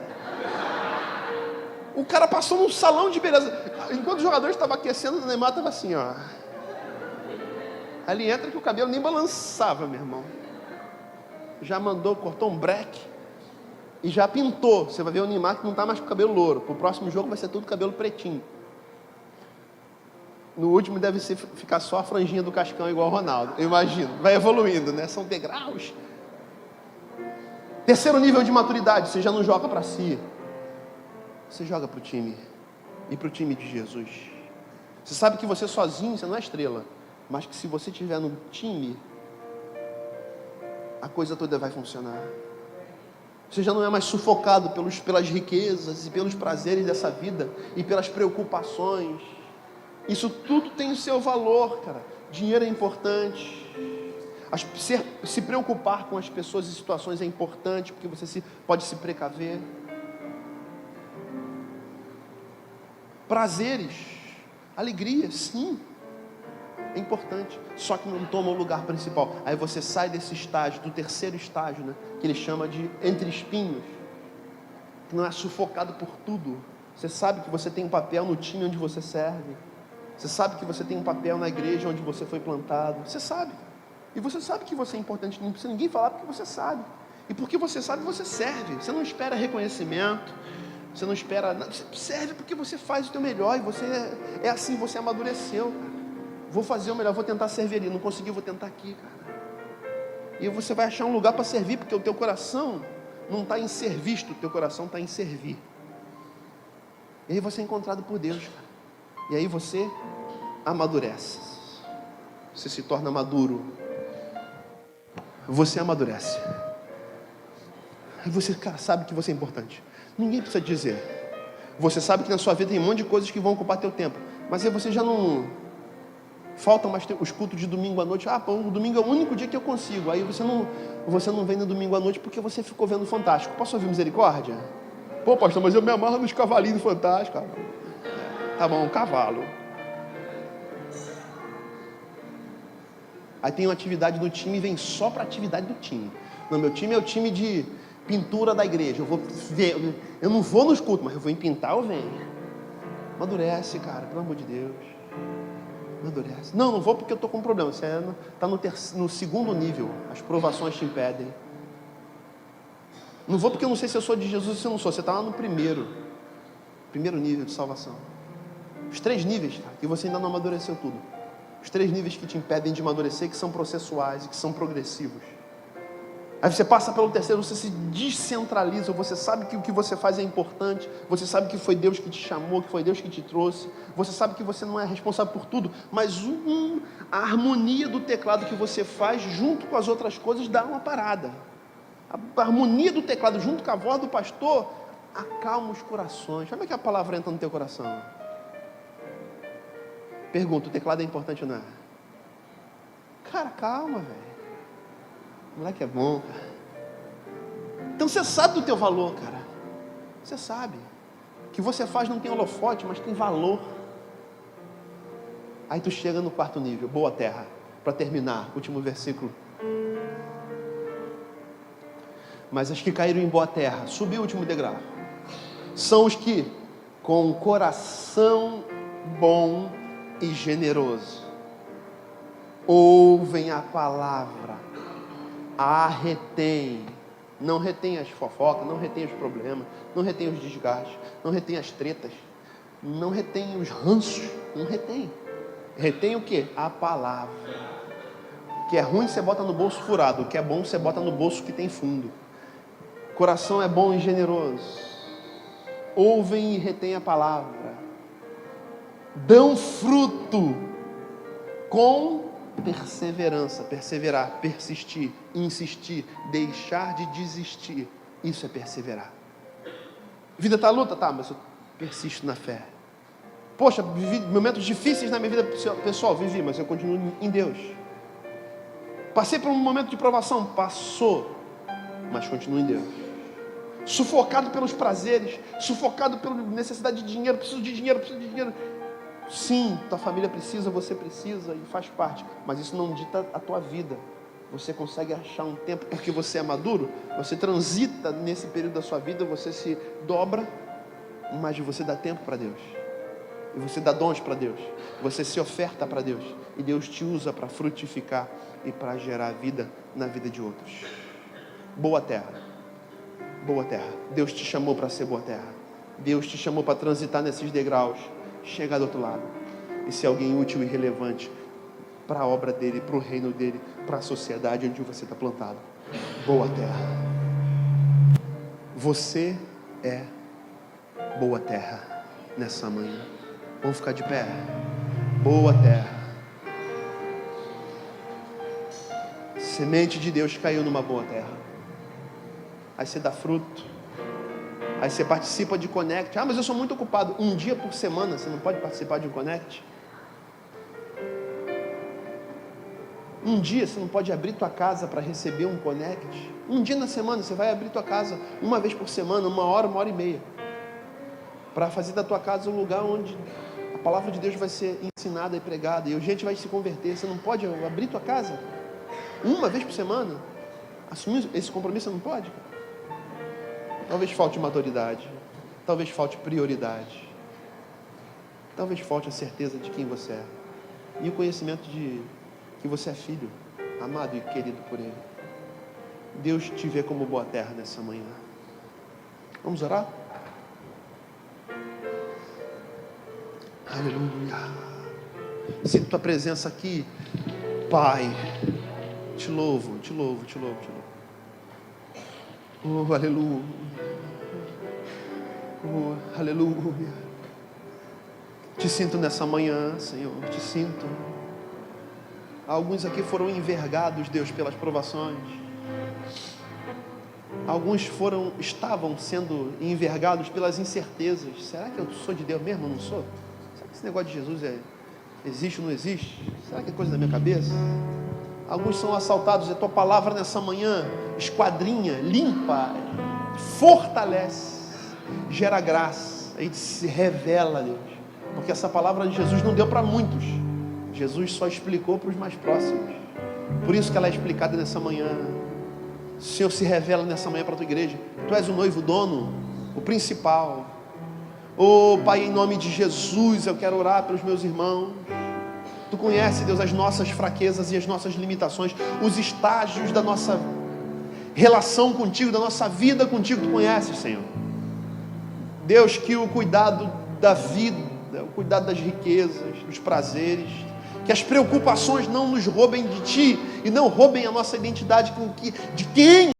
Speaker 2: O cara passou num salão de beleza. Enquanto os jogadores estavam aquecendo, o Neymar estava assim, ó. Ali entra que o cabelo nem balançava, meu irmão. Já mandou, cortou um break e já pintou. Você vai ver o Neymar que não está mais com o cabelo louro. Pro próximo jogo vai ser tudo cabelo pretinho. No último deve ficar só a franjinha do Cascão igual o Ronaldo, eu imagino. Vai evoluindo, né? São degraus. Terceiro nível de maturidade, você já não joga para si. Você joga para o time. E para o time de Jesus. Você sabe que você sozinho, você não é estrela. Mas que se você estiver no time, a coisa toda vai funcionar. Você já não é mais sufocado pelas riquezas e pelos prazeres dessa vida e pelas preocupações. Isso tudo tem o seu valor, cara. Dinheiro é importante. Se preocupar com as pessoas e situações é importante, porque você pode se precaver. Prazeres, alegria, sim, é importante. Só que não toma o lugar principal. Aí você sai desse estágio, do terceiro estágio, né? Que ele chama de entre espinhos. Que não é sufocado por tudo. Você sabe que você tem um papel no time onde você serve. Você sabe que você tem um papel na igreja onde você foi plantado. Você sabe. E você sabe que você é importante. Não precisa ninguém falar porque você sabe. E porque você sabe, você serve. Você não espera reconhecimento. Você não espera... Você serve porque você faz o teu melhor. E você é assim, você amadureceu, cara. Vou fazer o melhor, vou tentar servir ali. Não consegui, vou tentar aqui, cara. E você vai achar um lugar para servir, porque o teu coração não está em ser visto. O teu coração está em servir. E aí você é encontrado por Deus, cara. E aí você amadurece. Você se torna maduro. Você amadurece. Aí você, cara, sabe que você é importante. Ninguém precisa dizer. Você sabe que na sua vida tem um monte de coisas que vão ocupar teu tempo. Mas aí você já não... Falta mais os cultos de domingo à noite. Pô, o domingo é o único dia que eu consigo. Aí você não vem no domingo à noite porque você ficou vendo Fantástico. Posso ouvir Misericórdia? Pô, pastor, mas eu me amarro nos cavalinhos do Fantástico, cara. Tá bom, um cavalo. Aí tem uma atividade do time e vem só para a atividade do time. Não, meu time é o time de pintura da igreja. Eu não vou nos cultos, mas eu vou em pintar, eu venho. Amadurece, cara, pelo amor de Deus. Amadurece. Não vou porque eu estou com um problema. Você está no segundo nível. As provações te impedem. Não vou porque eu não sei se eu sou de Jesus ou se eu não sou. Você está lá no primeiro nível de salvação. Os 3 níveis, cara, que você ainda não amadureceu tudo. Os 3 níveis que te impedem de amadurecer, que são processuais e que são progressivos. Aí você passa pelo terceiro, você se descentraliza, você sabe que o que você faz é importante, você sabe que foi Deus que te chamou, que foi Deus que te trouxe, você sabe que você não é responsável por tudo, mas a harmonia do teclado que você faz junto com as outras coisas dá uma parada. A harmonia do teclado junto com a voz do pastor acalma os corações. Como é que a palavra entra no teu coração? Pergunta, o teclado é importante ou não é? Cara, calma, velho. O moleque é bom, cara. Então você sabe do teu valor, cara. Você sabe. O que você faz não tem holofote, mas tem valor. Aí tu chega no quarto nível, boa terra. Para terminar, último versículo. Mas as que caíram em boa terra, subiu o último degrau, são os que, com coração bom e generoso, ouvem a palavra, a retém. Não retém as fofocas, não retém os problemas, não retém os desgastes, não retém as tretas, não retém os ranços, não retém. Retém o quê? A palavra. O que é ruim você bota no bolso furado, o que é bom você bota no bolso que tem fundo. Coração é bom e generoso. Ouvem e retêm a palavra. Dão fruto com perseverança. Perseverar, persistir, insistir, deixar de desistir. Isso é perseverar. Vida está luta? Tá, mas eu persisto na fé. Poxa, vivi momentos difíceis na minha vida pessoal, vivi, mas eu continuo em Deus. Passei por um momento de provação, passou, mas continuo em Deus. Sufocado pelos prazeres, sufocado pela necessidade de dinheiro, preciso de dinheiro. Sim, tua família precisa, você precisa e faz parte, mas isso não dita a tua vida. Você consegue achar um tempo, porque você é maduro, você transita nesse período da sua vida, você se dobra, mas você dá tempo para Deus. E você dá dons para Deus, você se oferta para Deus, e Deus te usa para frutificar e para gerar vida na vida de outros. Boa terra. Boa terra. Deus te chamou para ser boa terra. Deus te chamou para transitar nesses degraus, chegar do outro lado e ser alguém útil e relevante para a obra dele, para o reino dele, para a sociedade onde você está plantado. Boa terra. Você é boa terra nessa manhã. Vamos ficar de pé. Boa terra. Semente de Deus caiu numa boa terra. Aí você dá fruto. Aí você participa de Connect. Ah, mas eu sou muito ocupado. Um dia por semana você não pode participar de um Connect? Um dia você não pode abrir tua casa para receber um Connect? Um dia na semana você vai abrir tua casa uma vez por semana, 1 hora, 1 hora e meia, para fazer da tua casa um lugar onde a palavra de Deus vai ser ensinada e pregada e a gente vai se converter. Você não pode abrir tua casa uma vez por semana? Assumir esse compromisso você não pode, cara? Talvez falte maturidade, talvez falte prioridade, talvez falte a certeza de quem você é e o conhecimento de que você é filho, amado e querido por Ele. Deus te vê como boa terra nessa manhã. Vamos orar? Aleluia. Sinto tua presença aqui, Pai. Te louvo, te louvo, te louvo, te louvo. Oh, aleluia. Oh, aleluia. Te sinto nessa manhã, Senhor, te sinto. Alguns aqui foram envergados, Deus, pelas provações. Alguns estavam sendo envergados pelas incertezas. Será que eu sou de Deus mesmo ou não sou? Será que esse negócio de Jesus existe ou não existe? Será que é coisa da minha cabeça? Alguns são assaltados, e a tua palavra nessa manhã esquadrinha, limpa, fortalece, gera graça, aí se revela, Deus, porque essa palavra de Jesus não deu para muitos, Jesus só explicou para os mais próximos, por isso que ela é explicada nessa manhã. O Senhor se revela nessa manhã para a tua igreja. Tu és o noivo dono, o principal. Oh Pai, em nome de Jesus eu quero orar pelos meus irmãos. Tu conheces, Deus, as nossas fraquezas e as nossas limitações, os estágios da nossa relação contigo, da nossa vida contigo, Tu conheces, Senhor. Deus, que o cuidado da vida, o cuidado das riquezas, dos prazeres, que as preocupações não nos roubem de Ti e não roubem a nossa identidade de quem